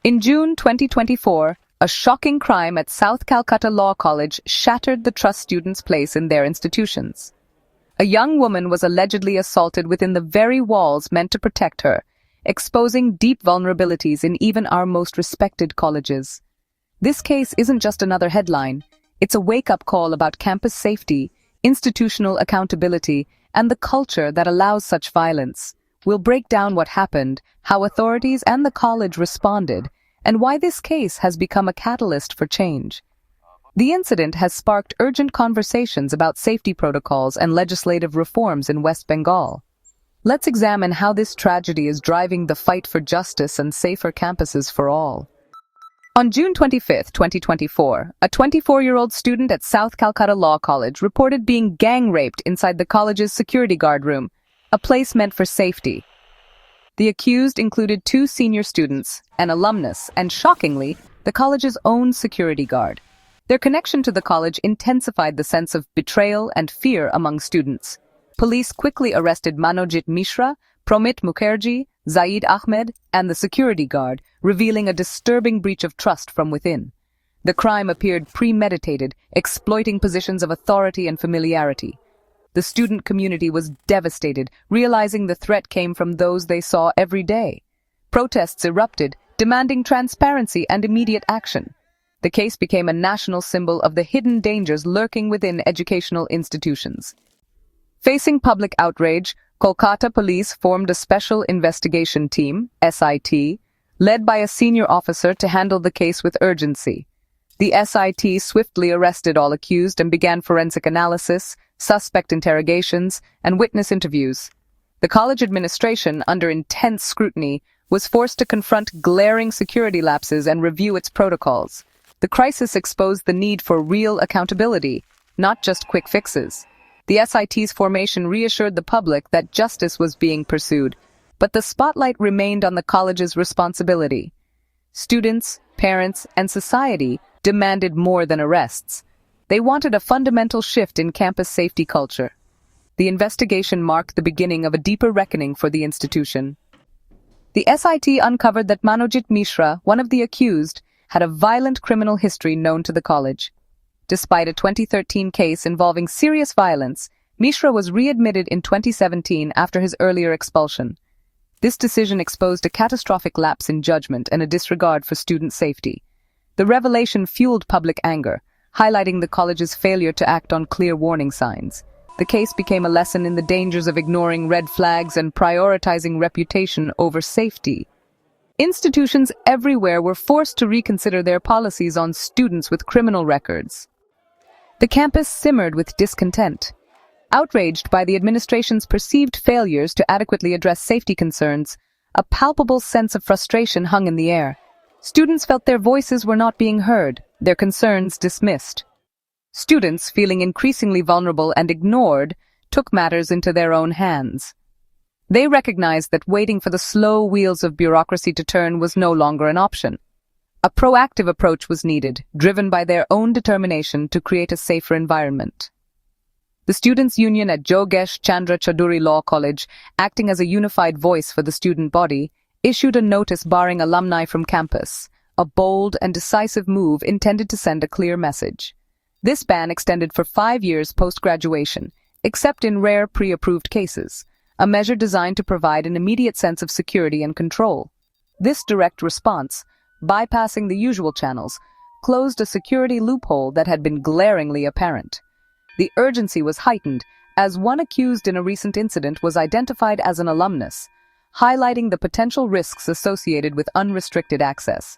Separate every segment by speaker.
Speaker 1: In June 2024, a shocking crime at South Calcutta Law College shattered the trust students place in their institutions. A young woman was allegedly assaulted within the very walls meant to protect her, exposing deep vulnerabilities in even our most respected colleges. This case isn't just another headline. It's a wake-up call about campus safety, institutional accountability, and the culture that allows such violence. We'll break down what happened, how authorities and the college responded, and why this case has become a catalyst for change. The incident has sparked urgent conversations about safety protocols and legislative reforms in West Bengal. Let's examine how this tragedy is driving the fight for justice and safer campuses for all. On June 25, 2024, a 24-year-old student at South Calcutta Law College reported being gang-raped inside the college's security guard room, a place meant for safety. The accused included 2 senior students, an alumnus, and shockingly, the college's own security guard. Their connection to the college intensified the sense of betrayal and fear among students. Police quickly arrested Manojit Mishra, Promit Mukherjee, Zaid Ahmed, and the security guard, revealing a disturbing breach of trust from within. The crime appeared premeditated, exploiting positions of authority and familiarity. The student community was devastated, realizing the threat came from those they saw every day. Protests erupted, demanding transparency and immediate action. The case became a national symbol of the hidden dangers lurking within educational institutions. Facing public outrage, Kolkata police formed a special investigation team, SIT, led by a senior officer to handle the case with urgency. The SIT swiftly arrested all accused and began forensic analysis, suspect interrogations, and witness interviews. The college administration, under intense scrutiny, was forced to confront glaring security lapses and review its protocols. The crisis exposed the need for real accountability, not just quick fixes. The SIT's formation reassured the public that justice was being pursued, but the spotlight remained on the college's responsibility. Students, parents, and society demanded more than arrests. They wanted a fundamental shift in campus safety culture. The investigation marked the beginning of a deeper reckoning for the institution. The SIT uncovered that Manojit Mishra, one of the accused, had a violent criminal history known to the college. Despite a 2013 case involving serious violence, Mishra was readmitted in 2017 after his earlier expulsion. This decision exposed a catastrophic lapse in judgment and a disregard for student safety. The revelation fueled public anger, highlighting the college's failure to act on clear warning signs. The case became a lesson in the dangers of ignoring red flags and prioritizing reputation over safety. Institutions everywhere were forced to reconsider their policies on students with criminal records. The campus simmered with discontent. Outraged by the administration's perceived failures to adequately address safety concerns, a palpable sense of frustration hung in the air. Students felt their voices were not being heard, their concerns dismissed. Students, feeling increasingly vulnerable and ignored, took matters into their own hands. They recognized that waiting for the slow wheels of bureaucracy to turn was no longer an option. A proactive approach was needed, driven by their own determination to create a safer environment. The students' union at Jogesh Chandra Chaudhuri Law College, acting as a unified voice for the student body, issued a notice barring alumni from campus, a bold and decisive move intended to send a clear message. This ban extended for 5 years post-graduation, except in rare pre-approved cases, a measure designed to provide an immediate sense of security and control. This direct response, bypassing the usual channels, closed a security loophole that had been glaringly apparent. The urgency was heightened, as one accused in a recent incident was identified as an alumnus, highlighting the potential risks associated with unrestricted access.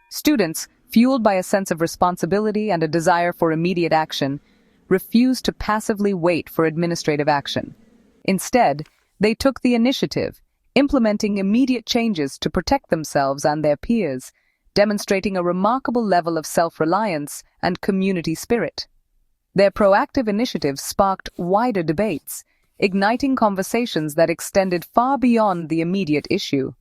Speaker 1: Students, fueled by a sense of responsibility and a desire for immediate action, refused to passively wait for administrative action. Instead, they took the initiative, implementing immediate changes to protect themselves and their peers, demonstrating a remarkable level of self-reliance and community spirit. Their proactive initiatives sparked wider debates, igniting conversations that extended far beyond the immediate issue.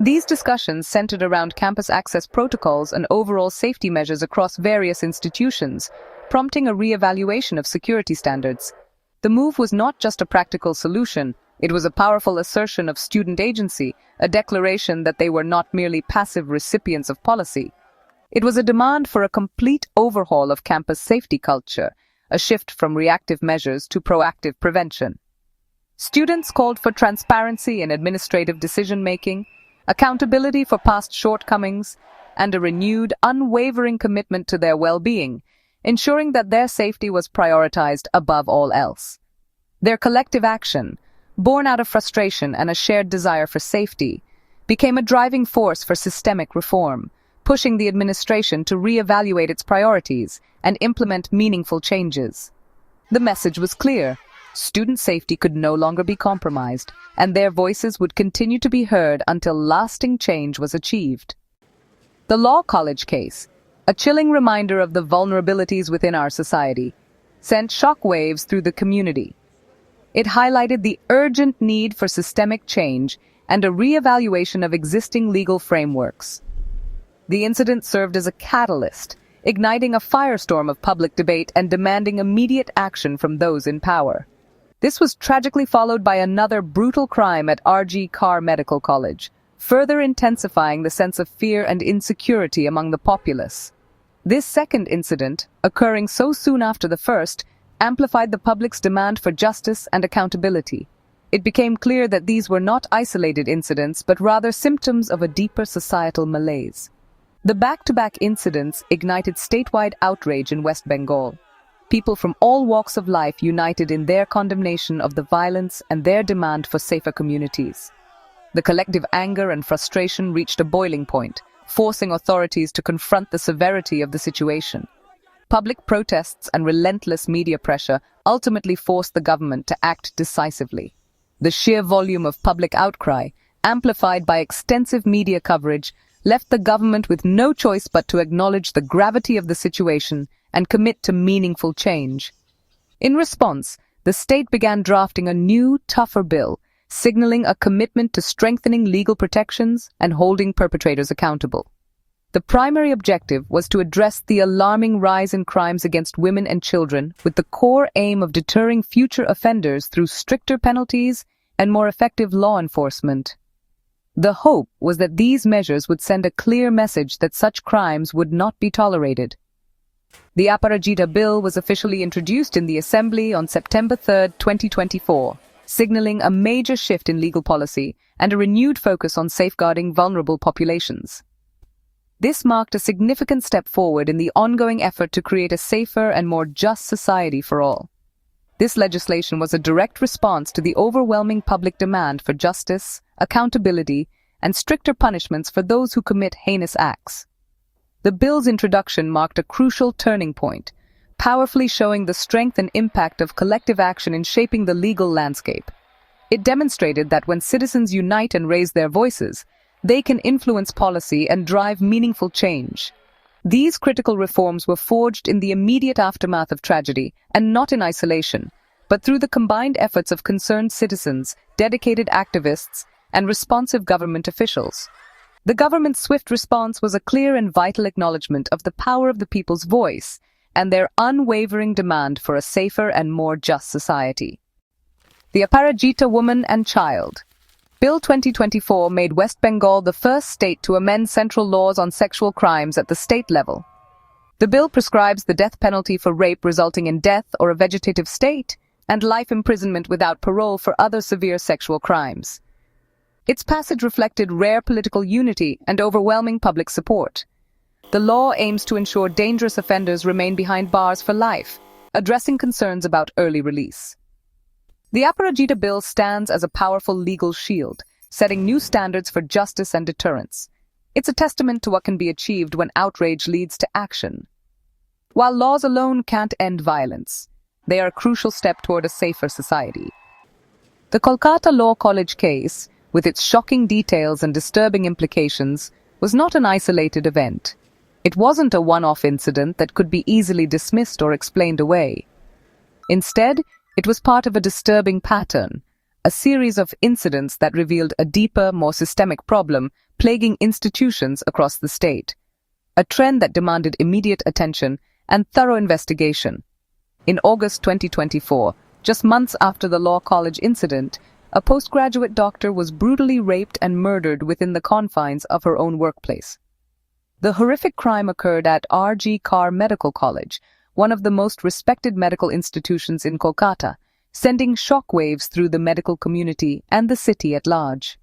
Speaker 1: These discussions centered around campus access protocols and overall safety measures across various institutions, prompting a re-evaluation of security standards. The move was not just a practical solution, It was a powerful assertion of student agency, a declaration that they were not merely passive recipients of policy. It was a demand for a complete overhaul of campus safety culture, a shift from reactive measures to proactive prevention. Students called for transparency in administrative decision-making, accountability for past shortcomings, and a renewed, unwavering commitment to their well-being, ensuring that their safety was prioritized above all else. Their collective action, born out of frustration and a shared desire for safety, became a driving force for systemic reform, pushing the administration to re-evaluate its priorities and implement meaningful changes. The message was clear. Student safety could no longer be compromised, and their voices would continue to be heard until lasting change was achieved. The Law College case, a chilling reminder of the vulnerabilities within our society, sent shockwaves through the community. It highlighted the urgent need for systemic change and a re-evaluation of existing legal frameworks. The incident served as a catalyst, igniting a firestorm of public debate and demanding immediate action from those in power. This was tragically followed by another brutal crime at R.G. Carr Medical College, further intensifying the sense of fear and insecurity among the populace. This second incident, occurring so soon after the first, amplified the public's demand for justice and accountability. It became clear that these were not isolated incidents, but rather symptoms of a deeper societal malaise. The back-to-back incidents ignited statewide outrage in West Bengal. People from all walks of life united in their condemnation of the violence and their demand for safer communities. The collective anger and frustration reached a boiling point, forcing authorities to confront the severity of the situation. Public protests and relentless media pressure ultimately forced the government to act decisively. The sheer volume of public outcry, amplified by extensive media coverage, left the government with no choice but to acknowledge the gravity of the situation and commit to meaningful change. In response, the state began drafting a new, tougher bill, signaling a commitment to strengthening legal protections and holding perpetrators accountable. The primary objective was to address the alarming rise in crimes against women and children, with the core aim of deterring future offenders through stricter penalties and more effective law enforcement. The hope was that these measures would send a clear message that such crimes would not be tolerated. The Aparajita Bill was officially introduced in the Assembly on September 3, 2024, signaling a major shift in legal policy and a renewed focus on safeguarding vulnerable populations. This marked a significant step forward in the ongoing effort to create a safer and more just society for all. This legislation was a direct response to the overwhelming public demand for justice, accountability, and stricter punishments for those who commit heinous acts. The bill's introduction marked a crucial turning point, powerfully showing the strength and impact of collective action in shaping the legal landscape. It demonstrated that when citizens unite and raise their voices, they can influence policy and drive meaningful change. These critical reforms were forged in the immediate aftermath of tragedy, and not in isolation, but through the combined efforts of concerned citizens, dedicated activists, and responsive government officials. The government's swift response was a clear and vital acknowledgement of the power of the people's voice and their unwavering demand for a safer and more just society. The Aparajita Woman and Child. Bill 2024 made West Bengal the first state to amend central laws on sexual crimes at the state level. The bill prescribes the death penalty for rape resulting in death or a vegetative state, and life imprisonment without parole for other severe sexual crimes. Its passage reflected rare political unity and overwhelming public support. The law aims to ensure dangerous offenders remain behind bars for life, addressing concerns about early release. The Aparajita Bill stands as a powerful legal shield, setting new standards for justice and deterrence. It's a testament to what can be achieved when outrage leads to action. While laws alone can't end violence, they are a crucial step toward a safer society. The Kolkata Law College case, with its shocking details and disturbing implications, was not an isolated event. It wasn't a one-off incident that could be easily dismissed or explained away. Instead, it was part of a disturbing pattern, a series of incidents that revealed a deeper, more systemic problem plaguing institutions across the state, a trend that demanded immediate attention and thorough investigation. In August 2024, just months after the Law College incident, a postgraduate doctor was brutally raped and murdered within the confines of her own workplace. The horrific crime occurred at R.G. Carr Medical College, one of the most respected medical institutions in Kolkata, sending shockwaves through the medical community and the city at large.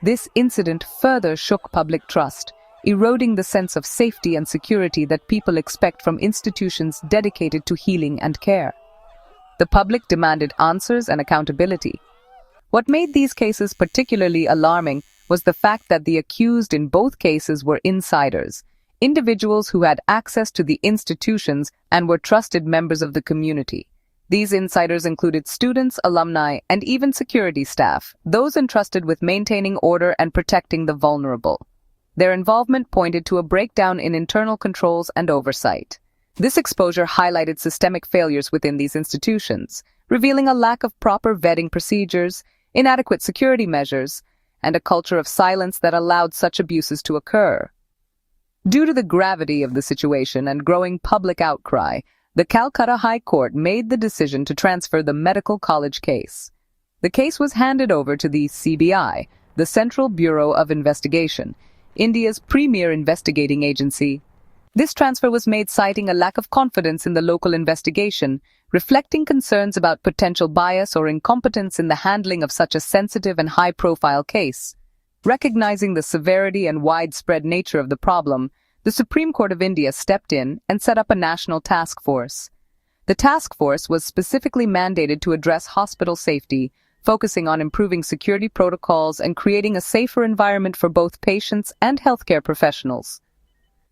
Speaker 1: This incident further shook public trust, eroding the sense of safety and security that people expect from institutions dedicated to healing and care. The public demanded answers and accountability. What made these cases particularly alarming was the fact that the accused in both cases were insiders, individuals who had access to the institutions and were trusted members of the community. These insiders included students, alumni, and even security staff, those entrusted with maintaining order and protecting the vulnerable. Their involvement pointed to a breakdown in internal controls and oversight. This exposure highlighted systemic failures within these institutions, revealing a lack of proper vetting procedures, inadequate security measures, and a culture of silence that allowed such abuses to occur. Due to the gravity of the situation and growing public outcry, the Calcutta High Court made the decision to transfer the medical college case. The case was handed over to the CBI, the Central Bureau of Investigation, India's premier investigating agency. This transfer was made citing a lack of confidence in the local investigation, reflecting concerns about potential bias or incompetence in the handling of such a sensitive and high-profile case. Recognizing the severity and widespread nature of the problem, the Supreme Court of India stepped in and set up a national task force. The task force was specifically mandated to address hospital safety, focusing on improving security protocols and creating a safer environment for both patients and healthcare professionals.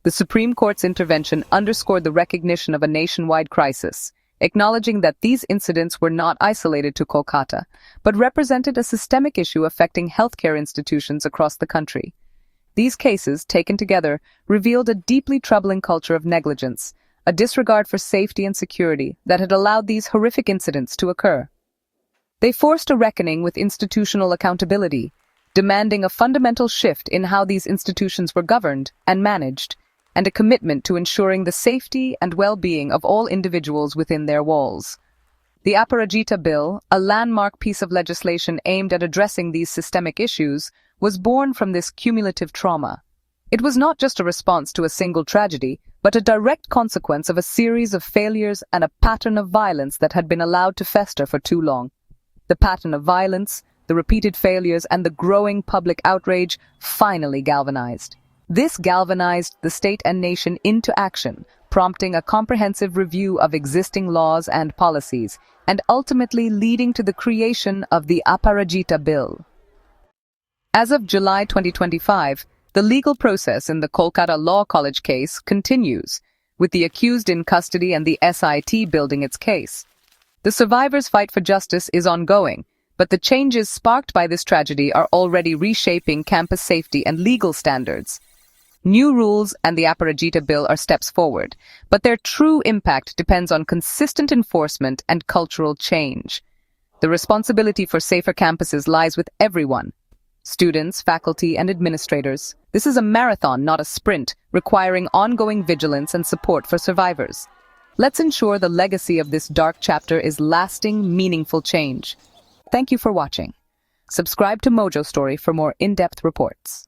Speaker 1: The Supreme Court's intervention underscored the recognition of a nationwide crisis, acknowledging that these incidents were not isolated to Kolkata, but represented a systemic issue affecting healthcare institutions across the country. These cases, taken together, revealed a deeply troubling culture of negligence, a disregard for safety and security that had allowed these horrific incidents to occur. They forced a reckoning with institutional accountability, demanding a fundamental shift in how these institutions were governed and managed, and a commitment to ensuring the safety and well-being of all individuals within their walls. The Aparajita Bill, a landmark piece of legislation aimed at addressing these systemic issues, was born from this cumulative trauma. It was not just a response to a single tragedy, but a direct consequence of a series of failures and a pattern of violence that had been allowed to fester for too long. The pattern of violence, the repeated failures, and the growing public outrage finally galvanized. This galvanized the state and nation into action, prompting a comprehensive review of existing laws and policies, and ultimately leading to the creation of the Aparajita Bill. As of July 2025, the legal process in the Kolkata Law College case continues, with the accused in custody and the SIT building its case. The survivors' fight for justice is ongoing, but the changes sparked by this tragedy are already reshaping campus safety and legal standards. New rules and the Aparajita Bill are steps forward, but their true impact depends on consistent enforcement and cultural change. The responsibility for safer campuses lies with everyone: students, faculty, and administrators. This is a marathon, not a sprint, requiring ongoing vigilance and support for survivors. Let's ensure the legacy of this dark chapter is lasting, meaningful change. Thank you for watching. Subscribe to Mojo Story for more in-depth reports.